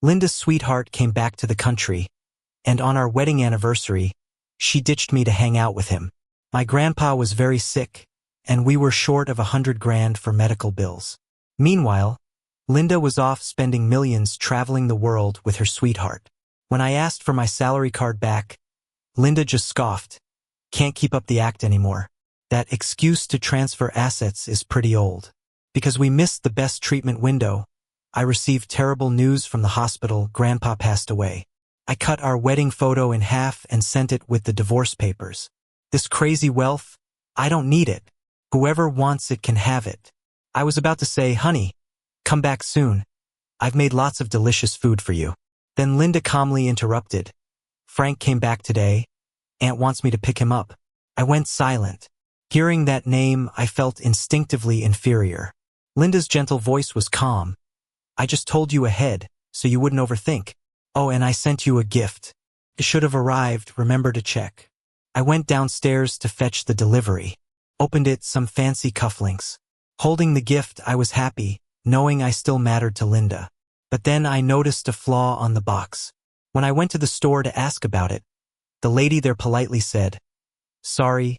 Linda's sweetheart came back to the country, and on our wedding anniversary, she ditched me to hang out with him. My grandpa was very sick, and we were short of $100,000 for medical bills. Meanwhile, Linda was off spending millions traveling the world with her sweetheart. When I asked for my salary card back, Linda just scoffed. Can't keep up the act anymore. That excuse to transfer assets is pretty old. Because we missed the best treatment window, I received terrible news from the hospital. Grandpa passed away. I cut our wedding photo in half and sent it with the divorce papers. This crazy wealth, I don't need it. Whoever wants it can have it. I was about to say, honey, come back soon. I've made lots of delicious food for you. Then Linda calmly interrupted. Frank came back today. Aunt wants me to pick him up. I went silent. Hearing that name, I felt instinctively inferior. Linda's gentle voice was calm. I just told you ahead, so you wouldn't overthink. Oh, and I sent you a gift. It should have arrived, remember to check. I went downstairs to fetch the delivery. Opened it, some fancy cufflinks. Holding the gift, I was happy, knowing I still mattered to Linda. But then I noticed a flaw on the box. When I went to the store to ask about it, the lady there politely said, Sorry,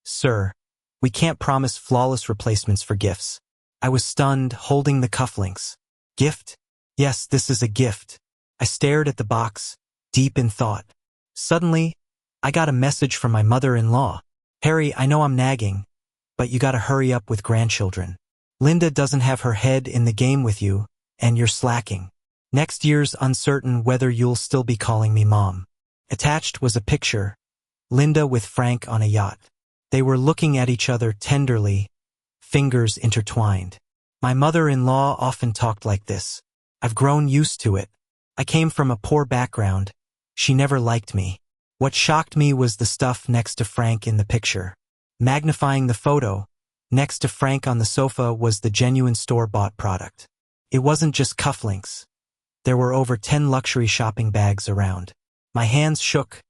sir, we can't promise flawless replacements for gifts. I was stunned, holding the cufflinks. Gift? Yes, this is a gift. I stared at the box, deep in thought. Suddenly, I got a message from my mother-in-law. Harry, I know I'm nagging, but you gotta hurry up with grandchildren. Linda doesn't have her head in the game with you, and you're slacking. Next year's uncertain whether you'll still be calling me Mom. Attached was a picture, Linda with Frank on a yacht. They were looking at each other tenderly, fingers intertwined. My mother-in-law often talked like this. I've grown used to it. I came from a poor background. She never liked me. What shocked me was the stuff next to Frank in the picture. Magnifying the photo, next to Frank on the sofa was the genuine store-bought product. It wasn't just cufflinks. There were over 10 luxury shopping bags around. My hands shook,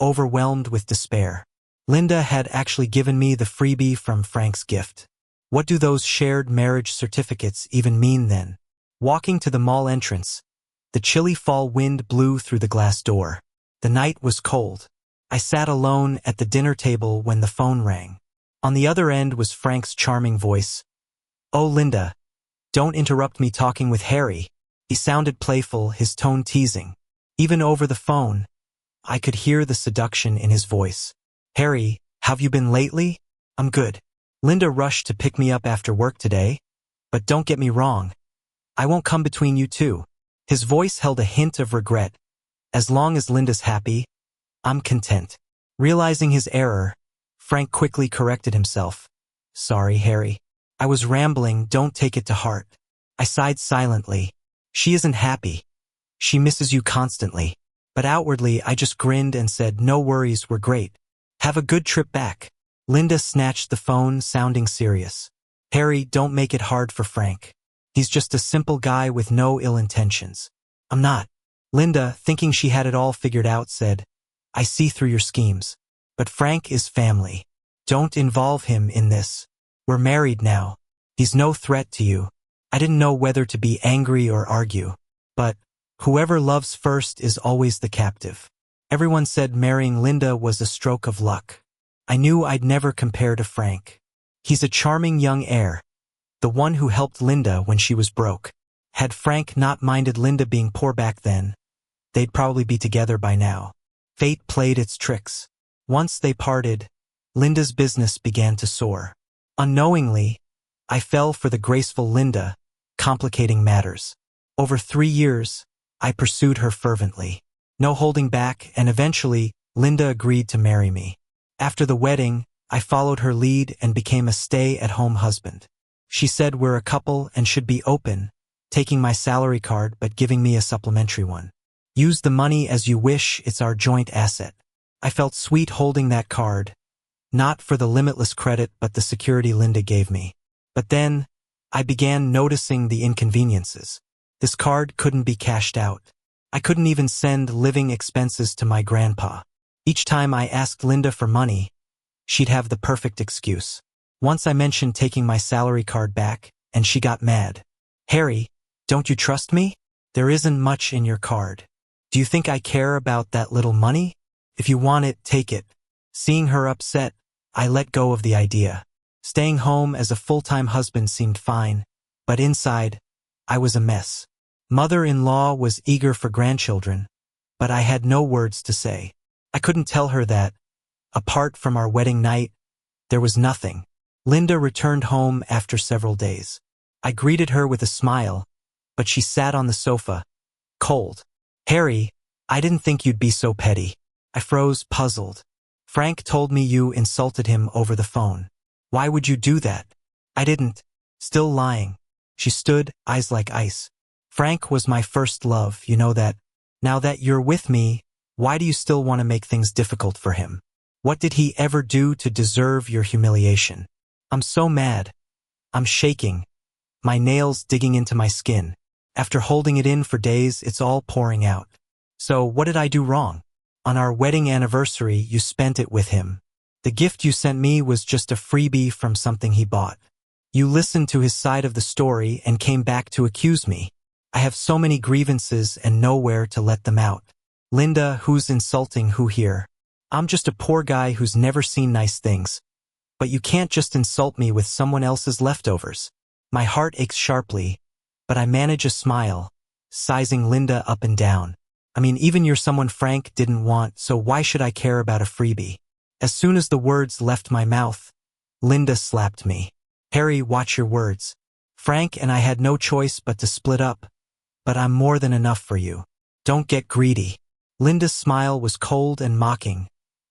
overwhelmed with despair. Linda had actually given me the freebie from Frank's gift. What do those shared marriage certificates even mean then? Walking to the mall entrance, the chilly fall wind blew through the glass door. The night was cold. I sat alone at the dinner table when the phone rang. On the other end was Frank's charming voice. Oh, Linda, don't interrupt me talking with Harry. He sounded playful, his tone teasing. Even over the phone, I could hear the seduction in his voice. Harry, have you been lately? I'm good. Linda rushed to pick me up after work today. But don't get me wrong. I won't come between you two. His voice held a hint of regret. As long as Linda's happy, I'm content. Realizing his error, Frank quickly corrected himself. Sorry, Harry. I was rambling, don't take it to heart. I sighed silently. She isn't happy. She misses you constantly. But outwardly, I just grinned and said, no worries, we're great. Have a good trip back. Linda snatched the phone, sounding serious. Harry, don't make it hard for Frank. He's just a simple guy with no ill intentions. I'm not. Linda, thinking she had it all figured out, said, I see through your schemes. But Frank is family. Don't involve him in this. We're married now. He's no threat to you. I didn't know whether to be angry or argue. But whoever loves first is always the captive. Everyone said marrying Linda was a stroke of luck. I knew I'd never compare to Frank. He's a charming young heir, the one who helped Linda when she was broke. Had Frank not minded Linda being poor back then, they'd probably be together by now. Fate played its tricks. Once they parted, Linda's business began to soar. Unknowingly, I fell for the graceful Linda, complicating matters. Over 3 years, I pursued her fervently. No holding back, and eventually, Linda agreed to marry me. After the wedding, I followed her lead and became a stay-at-home husband. She said we're a couple and should be open, taking my salary card but giving me a supplementary one. Use the money as you wish, it's our joint asset. I felt sweet holding that card, not for the limitless credit but the security Linda gave me. But then, I began noticing the inconveniences. This card couldn't be cashed out. I couldn't even send living expenses to my grandpa. Each time I asked Linda for money, she'd have the perfect excuse. Once I mentioned taking my salary card back, and she got mad. Harry, don't you trust me? There isn't much in your card. Do you think I care about that little money? If you want it, take it. Seeing her upset, I let go of the idea. Staying home as a full-time husband seemed fine, but inside, I was a mess. Mother-in-law was eager for grandchildren, but I had no words to say. I couldn't tell her that, apart from our wedding night, there was nothing. Linda returned home after several days. I greeted her with a smile, but she sat on the sofa, cold. Harry, I didn't think you'd be so petty. I froze, puzzled. Frank told me you insulted him over the phone. Why would you do that? I didn't. Still lying. She stood, eyes like ice. Frank was my first love, you know that. Now that you're with me, why do you still want to make things difficult for him? What did he ever do to deserve your humiliation? I'm so mad. I'm shaking, my nails digging into my skin. After holding it in for days, it's all pouring out. So what did I do wrong? On our wedding anniversary, you spent it with him. The gift you sent me was just a freebie from something he bought. You listened to his side of the story and came back to accuse me. I have so many grievances and nowhere to let them out. Linda, who's insulting who here? I'm just a poor guy who's never seen nice things. But you can't just insult me with someone else's leftovers. My heart aches sharply, but I manage a smile, sizing Linda up and down. I mean, even you're someone Frank didn't want, so why should I care about a freebie? As soon as the words left my mouth, Linda slapped me. Harry, watch your words. Frank and I had no choice but to split up, but I'm more than enough for you. Don't get greedy. Linda's smile was cold and mocking,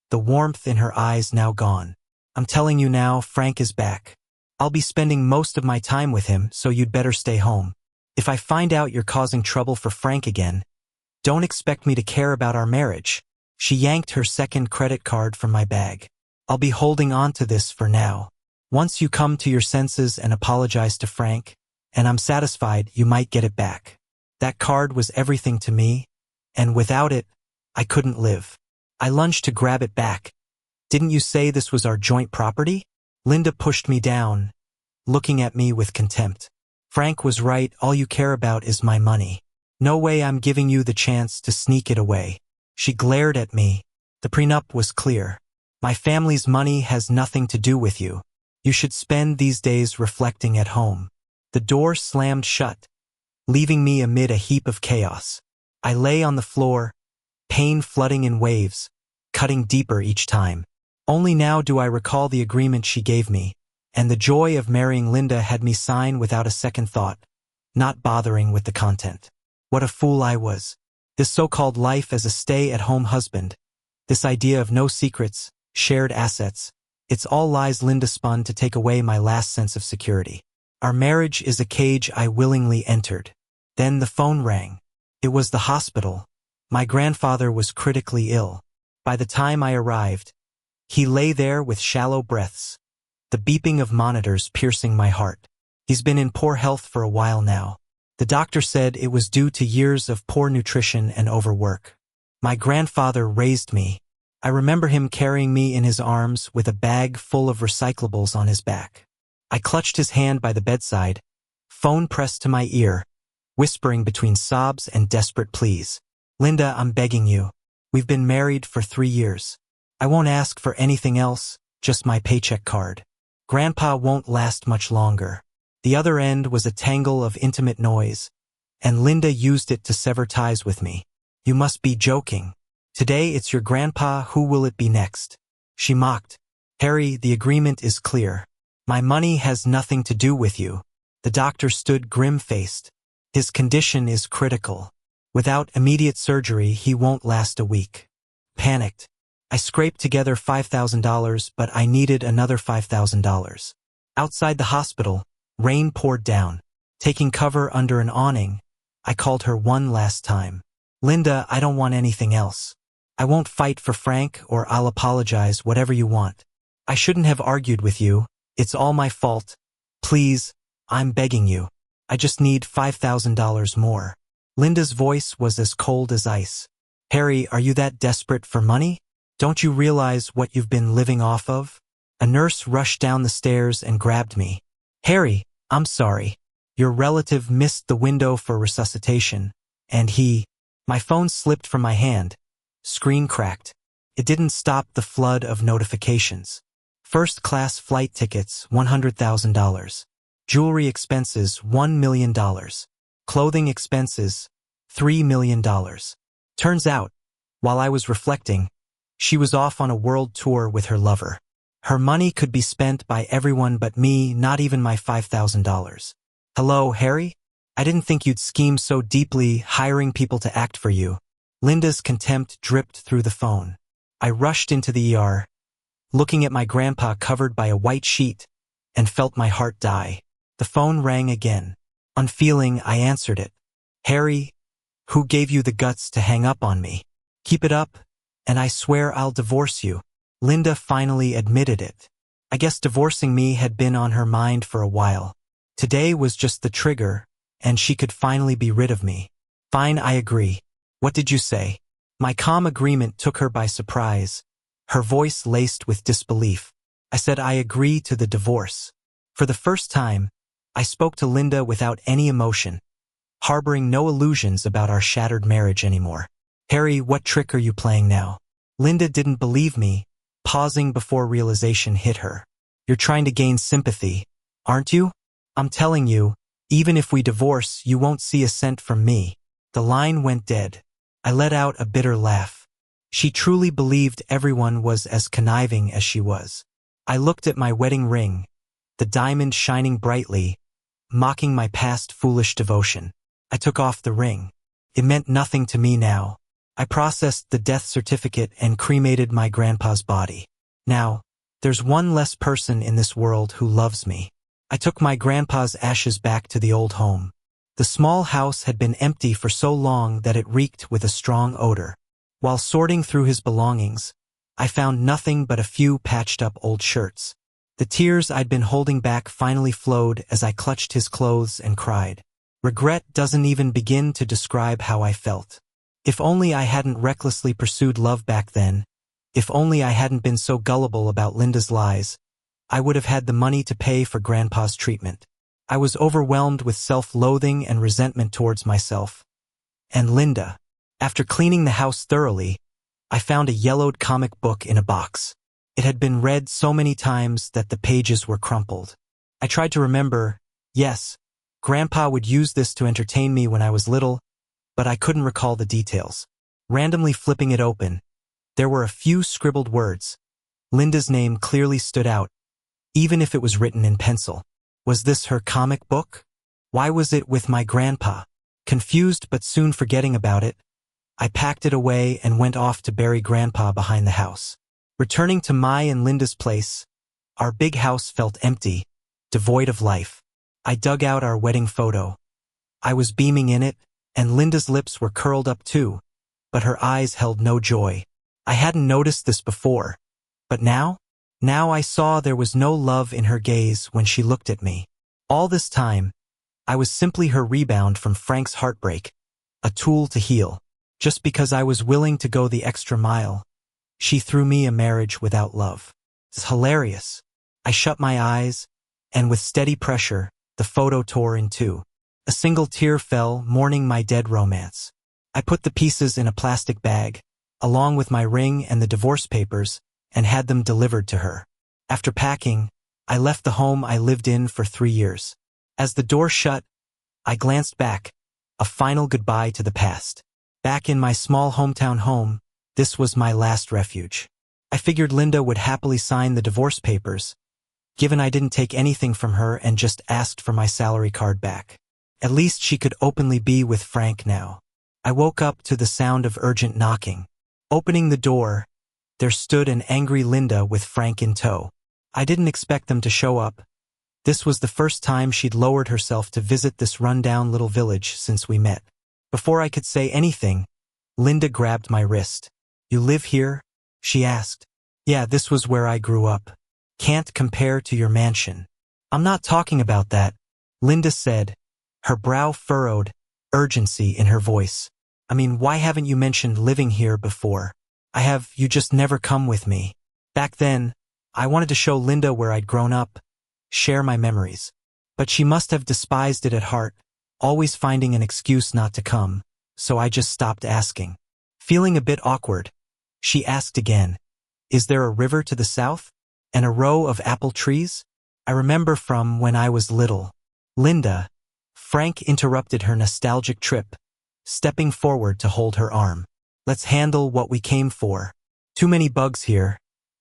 the warmth in her eyes now gone. I'm telling you now, Frank is back. I'll be spending most of my time with him, so you'd better stay home. If I find out you're causing trouble for Frank again, don't expect me to care about our marriage. She yanked her second credit card from my bag. I'll be holding on to this for now. Once you come to your senses and apologize to Frank, and I'm satisfied, you might get it back. That card was everything to me, and without it, I couldn't live. I lunged to grab it back. Didn't you say this was our joint property? Linda pushed me down, looking at me with contempt. Frank was right, all you care about is my money. No way I'm giving you the chance to sneak it away. She glared at me. The prenup was clear. My family's money has nothing to do with you. You should spend these days reflecting at home. The door slammed shut, leaving me amid a heap of chaos. I lay on the floor, pain flooding in waves, cutting deeper each time. Only now do I recall the agreement she gave me, and the joy of marrying Linda had me sign without a second thought, not bothering with the content. What a fool I was. This so-called life as a stay-at-home husband, this idea of no secrets, shared assets, it's all lies Linda spun to take away my last sense of security. Our marriage is a cage I willingly entered. Then the phone rang. It was the hospital. My grandfather was critically ill. By the time I arrived, he lay there with shallow breaths, the beeping of monitors piercing my heart. He's been in poor health for a while now. The doctor said it was due to years of poor nutrition and overwork. My grandfather raised me. I remember him carrying me in his arms with a bag full of recyclables on his back. I clutched his hand by the bedside, phone pressed to my ear, whispering between sobs and desperate pleas. Linda, I'm begging you. We've been married for 3 years. I won't ask for anything else, just my paycheck card. Grandpa won't last much longer. The other end was a tangle of intimate noise, and Linda used it to sever ties with me. You must be joking. Today it's your grandpa, who will it be next? She mocked. Harry, the agreement is clear. My money has nothing to do with you. The doctor stood grim-faced. His condition is critical. Without immediate surgery, he won't last a week. Panicked. I scraped together $5,000, but I needed another $5,000. Outside the hospital, rain poured down. Taking cover under an awning, I called her one last time. Linda, I don't want anything else. I won't fight for Frank, or I'll apologize, whatever you want. I shouldn't have argued with you. It's all my fault. Please, I'm begging you. I just need $5,000 more. Linda's voice was as cold as ice. Harry, are you that desperate for money? Don't you realize what you've been living off of? A nurse rushed down the stairs and grabbed me. Harry, I'm sorry. Your relative missed the window for resuscitation. My phone slipped from my hand. Screen cracked. It didn't stop the flood of notifications. First-class flight tickets, $100,000. Jewelry expenses, $1 million. Clothing expenses, $3 million. Turns out, while I was reflecting, she was off on a world tour with her lover. Her money could be spent by everyone but me, not even my $5,000. Hello, Harry? I didn't think you'd scheme so deeply, hiring people to act for you. Linda's contempt dripped through the phone. I rushed into the ER, looking at my grandpa covered by a white sheet, and felt my heart die. The phone rang again. Unfeeling, I answered it. Harry, who gave you the guts to hang up on me? Keep it up, and I swear I'll divorce you. Linda finally admitted it. I guess divorcing me had been on her mind for a while. Today was just the trigger, and she could finally be rid of me. Fine, I agree. What did you say? My calm agreement took her by surprise, her voice laced with disbelief. I said I agree to the divorce. For the first time, I spoke to Linda without any emotion, harboring no illusions about our shattered marriage anymore. Harry, what trick are you playing now? Linda didn't believe me, pausing before realization hit her. You're trying to gain sympathy, aren't you? I'm telling you, even if we divorce, you won't see a cent from me. The line went dead. I let out a bitter laugh. She truly believed everyone was as conniving as she was. I looked at my wedding ring, the diamond shining brightly, mocking my past foolish devotion. I took off the ring. It meant nothing to me now. I processed the death certificate and cremated my grandpa's body. Now, there's one less person in this world who loves me. I took my grandpa's ashes back to the old home. The small house had been empty for so long that it reeked with a strong odor. While sorting through his belongings, I found nothing but a few patched-up old shirts. The tears I'd been holding back finally flowed as I clutched his clothes and cried. Regret doesn't even begin to describe how I felt. If only I hadn't recklessly pursued love back then, if only I hadn't been so gullible about Linda's lies, I would have had the money to pay for Grandpa's treatment. I was overwhelmed with self-loathing and resentment towards myself. And Linda. After cleaning the house thoroughly, I found a yellowed comic book in a box. It had been read so many times that the pages were crumpled. I tried to remember, yes, Grandpa would use this to entertain me when I was little, but I couldn't recall the details. Randomly flipping it open, there were a few scribbled words. Linda's name clearly stood out, even if it was written in pencil. Was this her comic book? Why was it with my grandpa? Confused but soon forgetting about it, I packed it away and went off to bury Grandpa behind the house. Returning to my and Linda's place, our big house felt empty, devoid of life. I dug out our wedding photo. I was beaming in it, and Linda's lips were curled up too, but her eyes held no joy. I hadn't noticed this before, but now I saw there was no love in her gaze when she looked at me. All this time, I was simply her rebound from Frank's heartbreak, a tool to heal. Just because I was willing to go the extra mile, she threw me a marriage without love. It's hilarious. I shut my eyes, and with steady pressure, the photo tore in two. A single tear fell, mourning my dead romance. I put the pieces in a plastic bag, along with my ring and the divorce papers, and had them delivered to her. After packing, I left the home I lived in for 3 years. As the door shut, I glanced back, a final goodbye to the past. Back in my small hometown home, this was my last refuge. I figured Linda would happily sign the divorce papers, given I didn't take anything from her and just asked for my salary card back. At least she could openly be with Frank now. I woke up to the sound of urgent knocking. Opening the door, there stood an angry Linda with Frank in tow. I didn't expect them to show up. This was the first time she'd lowered herself to visit this rundown little village since we met. Before I could say anything, Linda grabbed my wrist. You live here? She asked. Yeah, this was where I grew up. Can't compare to your mansion. I'm not talking about that, Linda said, her brow furrowed, urgency in her voice. I mean, why haven't you mentioned living here before? You just never come with me. Back then, I wanted to show Linda where I'd grown up, share my memories. But she must have despised it at heart, always finding an excuse not to come. so I just stopped asking. Feeling a bit awkward, she asked again, "Is there a river to the south? And a row of apple trees?" I remember from when I was little. Linda, Frank interrupted her nostalgic trip, stepping forward to hold her arm. "Let's handle what we came for. Too many bugs here.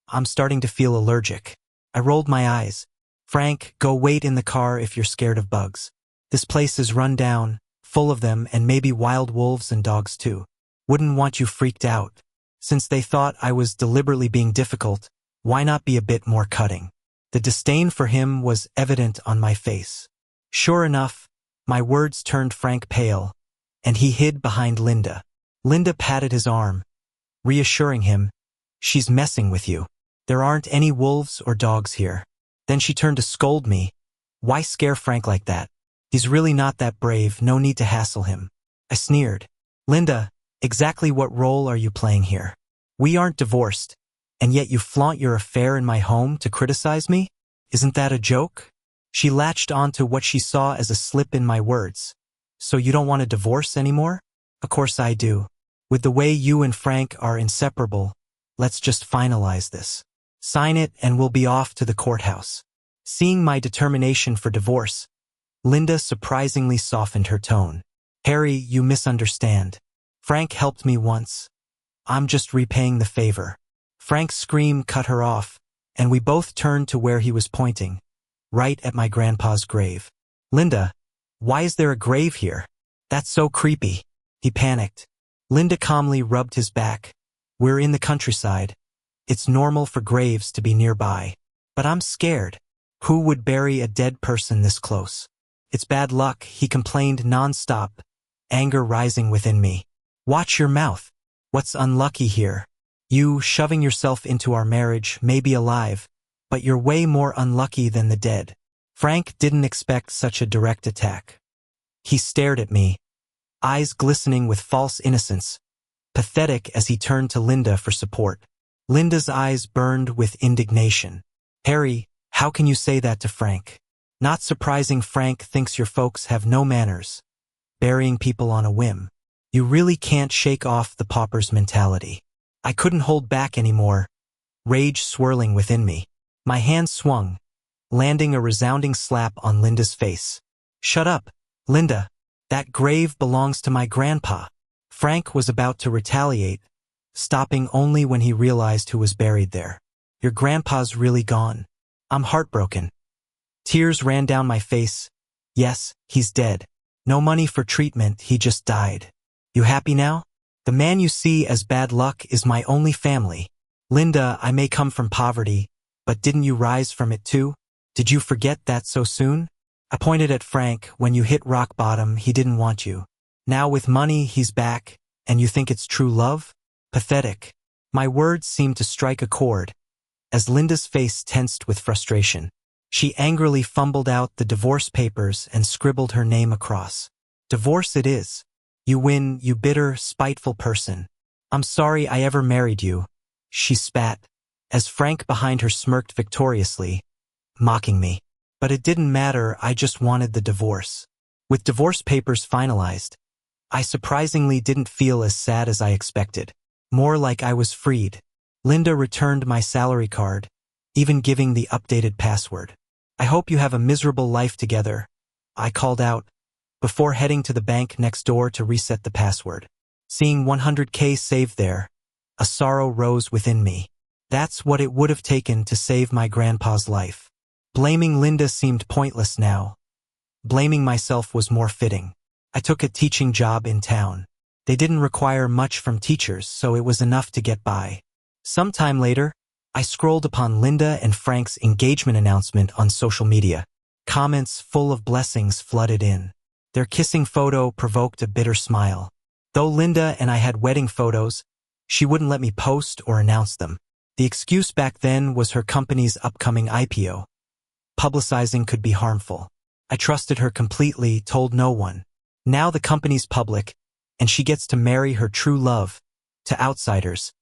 I'm starting to feel allergic." I rolled my eyes. "Frank, go wait in the car if you're scared of bugs. This place is run down, full of them, and maybe wild wolves and dogs too. Wouldn't want you freaked out." Since they thought I was deliberately being difficult, why not be a bit more cutting? The disdain for him was evident on my face. Sure enough, my words turned Frank pale, and he hid behind Linda. Linda patted his arm, reassuring him, "She's messing with you. There aren't any wolves or dogs here." Then she turned to scold me. "Why scare Frank like that? He's really not that brave, no need to hassle him." I sneered. "Linda, exactly what role are you playing here? We aren't divorced, and yet you flaunt your affair in my home to criticize me? Isn't that a joke?" She latched onto what she saw as a slip in my words. "So you don't want a divorce anymore?" "Of course I do. With the way you and Frank are inseparable, let's just finalize this. Sign it and we'll be off to the courthouse." Seeing my determination for divorce, Linda surprisingly softened her tone. "Harry, you misunderstand. Frank helped me once. I'm just repaying the favor." Frank's scream cut her off, and we both turned to where he was pointing, right at my grandpa's grave. "Linda, why is there a grave here? That's so creepy." He panicked. Linda calmly rubbed his back. "We're in the countryside. It's normal for graves to be nearby. But I'm scared. Who would bury a dead person this close?" "It's bad luck," he complained nonstop, anger rising within me. "Watch your mouth. What's unlucky here? You shoving yourself into our marriage may be alive, but you're way more unlucky than the dead." Frank didn't expect such a direct attack. He stared at me, eyes glistening with false innocence, pathetic as he turned to Linda for support. Linda's eyes burned with indignation. "Harry, how can you say that to Frank? Not surprising Frank thinks your folks have no manners, burying people on a whim. You really can't shake off the pauper's mentality." I couldn't hold back anymore, rage swirling within me. My hand swung, landing a resounding slap on Linda's face. "Shut up, Linda. That grave belongs to my grandpa." Frank was about to retaliate, stopping only when he realized who was buried there. "Your grandpa's really gone. I'm heartbroken." Tears ran down my face. "Yes, he's dead. No money for treatment, he just died. You happy now? The man you see as bad luck is my only family. Linda, I may come from poverty, but didn't you rise from it too? Did you forget that so soon?" I pointed at Frank. "When you hit rock bottom, he didn't want you. Now with money, he's back, and you think it's true love? Pathetic." My words seemed to strike a chord, as Linda's face tensed with frustration. She angrily fumbled out the divorce papers and scribbled her name across. "Divorce it is. You win, you bitter, spiteful person. I'm sorry I ever married you," she spat, as Frank behind her smirked victoriously, mocking me. But it didn't matter, I just wanted the divorce. With divorce papers finalized, I surprisingly didn't feel as sad as I expected. More like I was freed. Linda returned my salary card, even giving the updated password. "I hope you have a miserable life together," I called out, before heading to the bank next door to reset the password. Seeing $100K saved there, a sorrow rose within me. That's what it would have taken to save my grandpa's life. Blaming Linda seemed pointless now. Blaming myself was more fitting. I took a teaching job in town. They didn't require much from teachers, so it was enough to get by. Sometime later, I scrolled upon Linda and Frank's engagement announcement on social media. Comments full of blessings flooded in. Their kissing photo provoked a bitter smile. Though Linda and I had wedding photos, she wouldn't let me post or announce them. The excuse back then was her company's upcoming IPO. Publicizing could be harmful. I trusted her completely, told no one. Now the company's public, and she gets to marry her true love. To outsiders,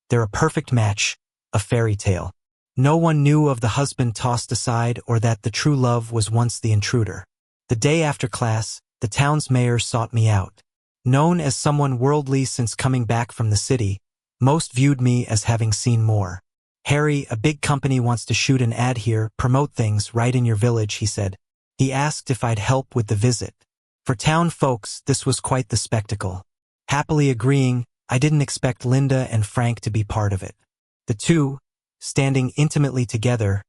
they're a perfect match, a fairy tale. No one knew of the husband tossed aside or that the true love was once the intruder. The day after class, the town's mayor sought me out. Known as someone worldly since coming back from the city, most viewed me as having seen more. Harry, a big company wants to shoot an ad here, promote things right in your village, he said. He asked if I'd help with the visit. For town folks, this was quite the spectacle. Happily agreeing, I didn't expect Linda and Frank to be part of it. The two, standing intimately together,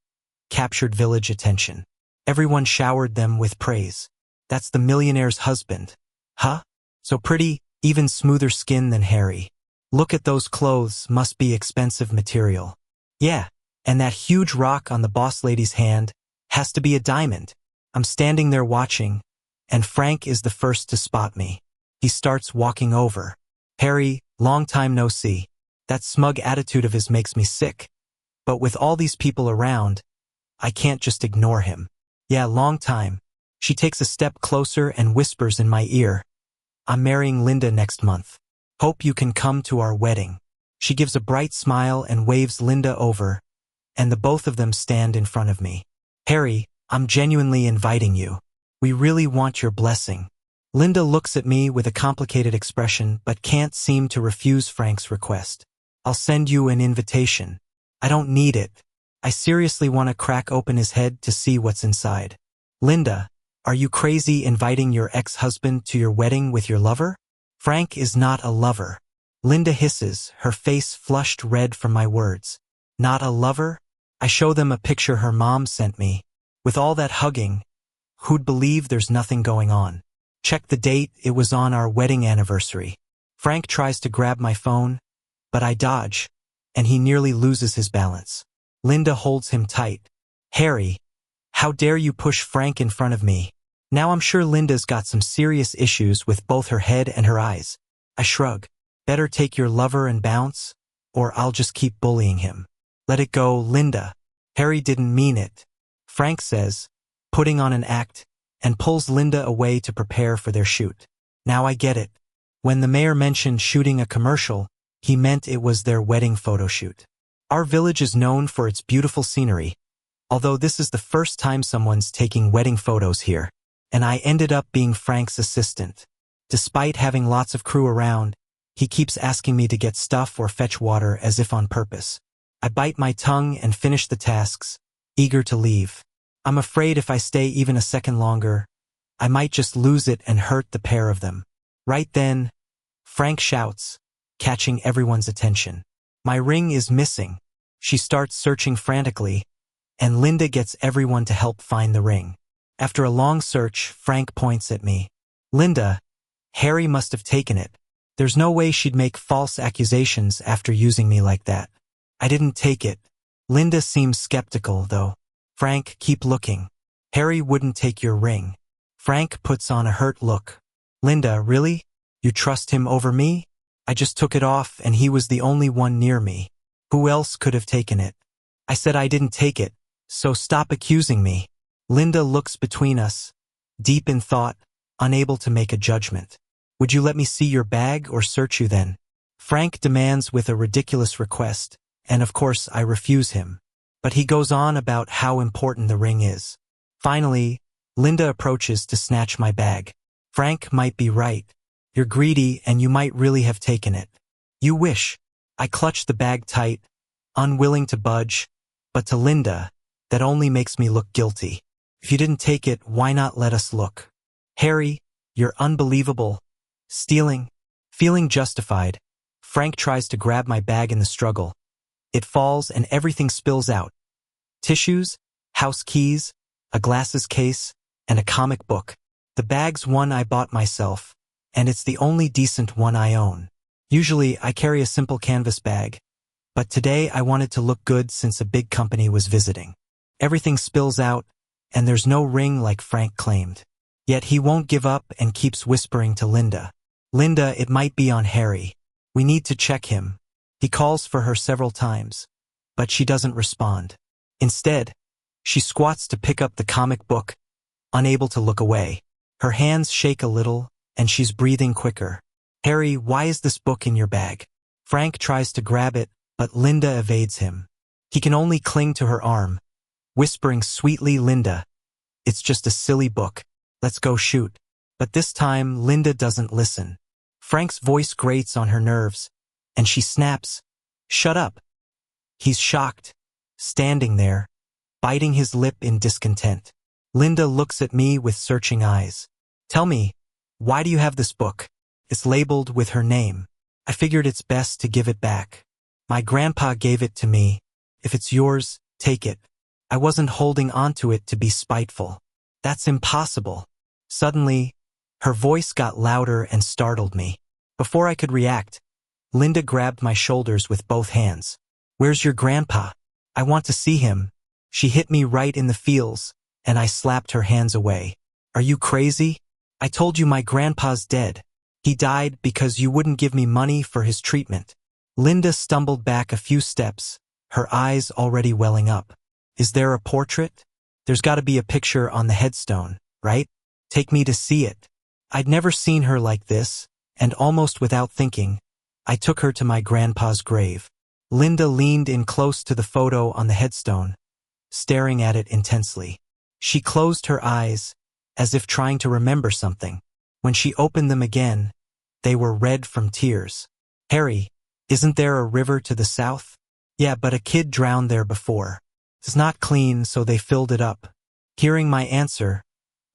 captured village attention. Everyone showered them with praise. That's the millionaire's husband. Huh? So pretty, even smoother skin than Harry. Look at those clothes, must be expensive material. Yeah, and that huge rock on the boss lady's hand has to be a diamond. I'm standing there watching, and Frank is the first to spot me. He starts walking over. Harry, long time no see. That smug attitude of his makes me sick. But with all these people around, I can't just ignore him. Yeah, long time. She takes a step closer and whispers in my ear. I'm marrying Linda next month. Hope you can come to our wedding. She gives a bright smile and waves Linda over, and the both of them stand in front of me. Harry, I'm genuinely inviting you. We really want your blessing. Linda looks at me with a complicated expression but can't seem to refuse Frank's request. I'll send you an invitation. I don't need it. I seriously want to crack open his head to see what's inside. Linda, are you crazy inviting your ex-husband to your wedding with your lover? Frank is not a lover. Linda hisses, her face flushed red from my words. Not a lover? I show them a picture her mom sent me. With all that hugging, who'd believe there's nothing going on? Check the date, it was on our wedding anniversary. Frank tries to grab my phone, but I dodge, and he nearly loses his balance. Linda holds him tight. Harry, how dare you push Frank in front of me? Now I'm sure Linda's got some serious issues with both her head and her eyes. I shrug. Better take your lover and bounce, or I'll just keep bullying him. Let it go, Linda. Harry didn't mean it. Frank says, putting on an act, and pulls Linda away to prepare for their shoot. Now I get it. When the mayor mentioned shooting a commercial, he meant it was their wedding photo shoot. Our village is known for its beautiful scenery, although this is the first time someone's taking wedding photos here, and I ended up being Frank's assistant. Despite having lots of crew around, he keeps asking me to get stuff or fetch water as if on purpose. I bite my tongue and finish the tasks, eager to leave. I'm afraid if I stay even a second longer, I might just lose it and hurt the pair of them. Right then, Frank shouts, catching everyone's attention. My ring is missing. She starts searching frantically, and Linda gets everyone to help find the ring. After a long search, Frank points at me. Linda, Harry must have taken it. There's no way she'd make false accusations after using me like that. I didn't take it. Linda seems skeptical, though. Frank, keep looking. Harry wouldn't take your ring. Frank puts on a hurt look. Linda, really? You trust him over me? I just took it off and he was the only one near me. Who else could have taken it? I said I didn't take it, so stop accusing me. Linda looks between us, deep in thought, unable to make a judgment. Would you let me see your bag or search you then? Frank demands with a ridiculous request, and of course I refuse him. But he goes on about how important the ring is. Finally, Linda approaches to snatch my bag. Frank might be right. You're greedy and you might really have taken it. You wish. I clutch the bag tight, unwilling to budge, but to Linda, that only makes me look guilty. If you didn't take it, why not let us look? Harry, you're unbelievable. Stealing. Feeling justified, Frank tries to grab my bag in the struggle. It falls and everything spills out. Tissues, house keys, a glasses case, and a comic book. The bag's one I bought myself, and it's the only decent one I own. Usually I carry a simple canvas bag, but today I wanted to look good since a big company was visiting. Everything spills out, and there's no ring like Frank claimed. Yet he won't give up and keeps whispering to Linda. Linda, it might be on Harry. We need to check him. He calls for her several times, but she doesn't respond. Instead, she squats to pick up the comic book, unable to look away. Her hands shake a little, and she's breathing quicker. Harry, why is this book in your bag? Frank tries to grab it, but Linda evades him. He can only cling to her arm, whispering sweetly, Linda, it's just a silly book. Let's go shoot. But this time, Linda doesn't listen. Frank's voice grates on her nerves, and she snaps, "Shut up." He's shocked, standing there, biting his lip in discontent. Linda looks at me with searching eyes. "Tell me, why do you have this book? It's labeled with her name." I figured it's best to give it back. "My grandpa gave it to me. If it's yours, take it." I wasn't holding onto it to be spiteful. "That's impossible." Suddenly, her voice got louder and startled me. Before I could react, Linda grabbed my shoulders with both hands. "Where's your grandpa? I want to see him." She hit me right in the feels, and I slapped her hands away. "Are you crazy? I told you my grandpa's dead. He died because you wouldn't give me money for his treatment." Linda stumbled back a few steps, her eyes already welling up. "Is there a portrait? There's got to be a picture on the headstone, right? Take me to see it." I'd never seen her like this, and almost without thinking, I took her to my grandpa's grave. Linda leaned in close to the photo on the headstone, staring at it intensely. She closed her eyes, as if trying to remember something. When she opened them again, they were red from tears. "Harry, isn't there a river to the south?" "Yeah, but a kid drowned there before. It's not clean, so they filled it up." Hearing my answer,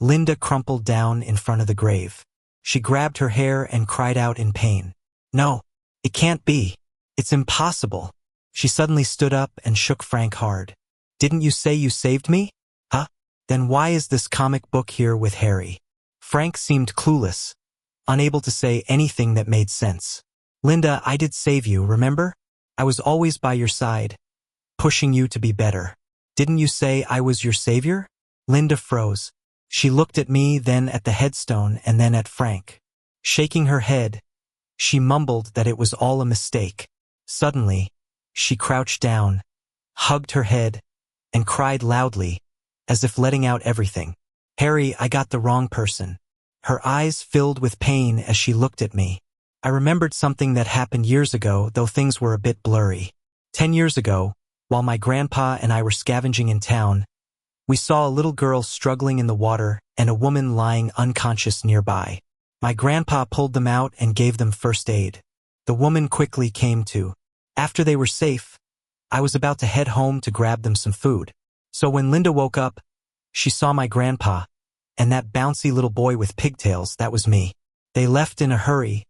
Linda crumpled down in front of the grave. She grabbed her hair and cried out in pain. "No, it can't be. It's impossible." She suddenly stood up and shook Frank hard. "Didn't you say you saved me? Huh? Then why is this comic book here with Harry?" Frank seemed clueless, unable to say anything that made sense. "Linda, I did save you, remember? I was always by your side, pushing you to be better. Didn't you say I was your savior?" Linda froze. She looked at me, then at the headstone, and then at Frank. Shaking her head, she mumbled that it was all a mistake. Suddenly, she crouched down, hugged her head, and cried loudly, as if letting out everything. "Harry, I got the wrong person." Her eyes filled with pain as she looked at me. I remembered something that happened years ago, though things were a bit blurry. 10 years ago, while my grandpa and I were scavenging in town, we saw a little girl struggling in the water and a woman lying unconscious nearby. My grandpa pulled them out and gave them first aid. The woman quickly came to. After they were safe, I was about to head home to grab them some food. So when Linda woke up, she saw my grandpa, and that bouncy little boy with pigtails, that was me. They left in a hurry,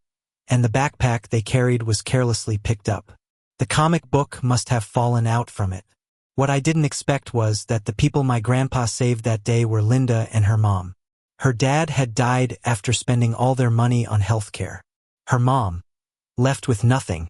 and the backpack they carried was carelessly picked up. The comic book must have fallen out from it. What I didn't expect was that the people my grandpa saved that day were Linda and her mom. Her dad had died after spending all their money on healthcare. Her mom, left with nothing,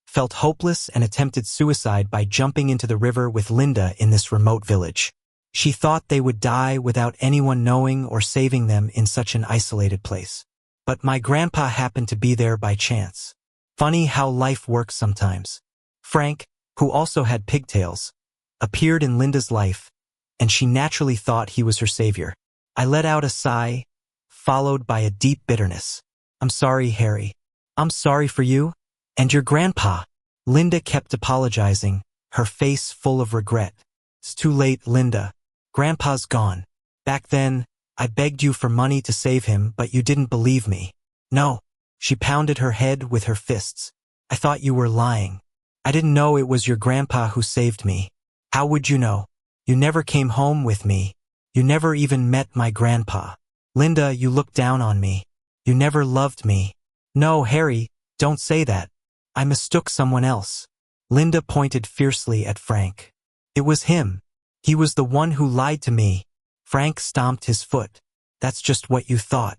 felt hopeless and attempted suicide by jumping into the river with Linda in this remote village. She thought they would die without anyone knowing or saving them in such an isolated place. But my grandpa happened to be there by chance. Funny how life works sometimes. Frank, who also had pigtails, appeared in Linda's life, and she naturally thought he was her savior. I let out a sigh, followed by a deep bitterness. "I'm sorry, Harry. I'm sorry for you and your grandpa." Linda kept apologizing, her face full of regret. "It's too late, Linda. Grandpa's gone. Back then, I begged you for money to save him, but you didn't believe me." "No." She pounded her head with her fists. "I thought you were lying. I didn't know it was your grandpa who saved me. How would you know? You never came home with me. You never even met my grandpa. Linda, you looked down on me. You never loved me." "No, Harry, don't say that. I mistook someone else." Linda pointed fiercely at Frank. "It was him. He was the one who lied to me." Frank stomped his foot. "That's just what you thought.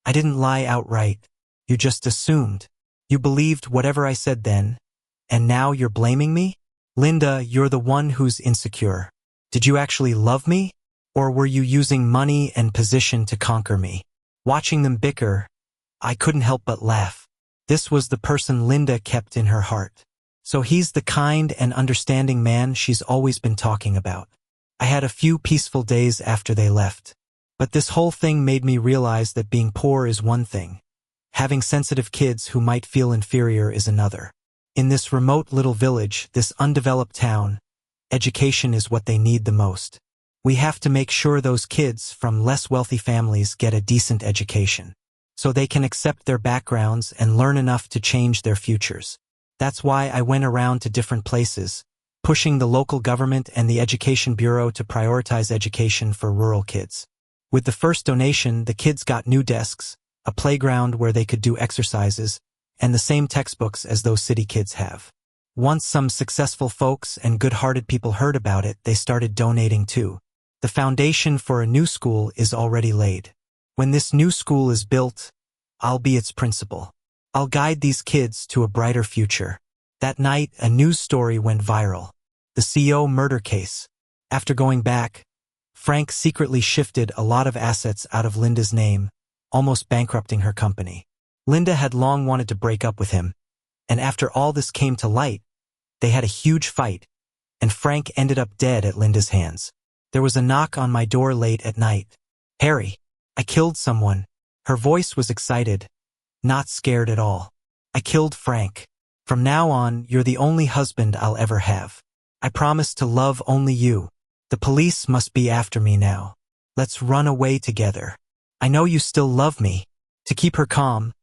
I didn't lie outright. You just assumed. You believed whatever I said then, and now you're blaming me? Linda, you're the one who's insecure. Did you actually love me? Or were you using money and position to conquer me?" Watching them bicker, I couldn't help but laugh. This was the person Linda kept in her heart. So he's the kind and understanding man she's always been talking about. I had a few peaceful days after they left. But this whole thing made me realize that being poor is one thing. Having sensitive kids who might feel inferior is another. In this remote little village, this undeveloped town, education is what they need the most. We have to make sure those kids from less wealthy families get a decent education. so they can accept their backgrounds and learn enough to change their futures. That's why I went around to different places, pushing the local government and the Education Bureau to prioritize education for rural kids. With the first donation, the kids got new desks, a playground where they could do exercises, and the same textbooks as those city kids have. Once some successful folks and good-hearted people heard about it, they started donating too. The foundation for a new school is already laid. When this new school is built, I'll be its principal. I'll guide these kids to a brighter future. That night, a news story went viral. The CEO murder case. After going back, Frank secretly shifted a lot of assets out of Linda's name, almost bankrupting her company. Linda had long wanted to break up with him, and after all this came to light, they had a huge fight, and Frank ended up dead at Linda's hands. There was a knock on my door late at night. "Harry, I killed someone." Her voice was excited, not scared at all. "I killed Frank. From now on, you're the only husband I'll ever have. I promise to love only you. The police must be after me now. Let's run away together. I know you still love me." To keep her calm,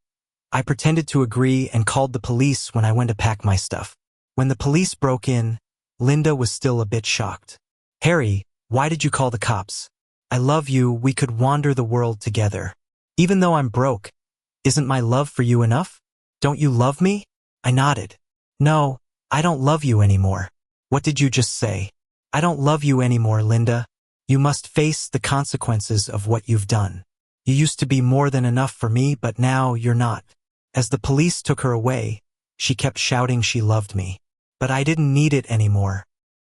I pretended to agree and called the police when I went to pack my stuff. When the police broke in, Linda was still a bit shocked. "Harry, why did you call the cops? I love you, we could wander the world together. Even though I'm broke, isn't my love for you enough? Don't you love me?" I nodded. "No, I don't love you anymore." "What did you just say?" "I don't love you anymore, Linda. You must face the consequences of what you've done. You used to be more than enough for me, but now you're not." As the police took her away, she kept shouting she loved me. But I didn't need it anymore.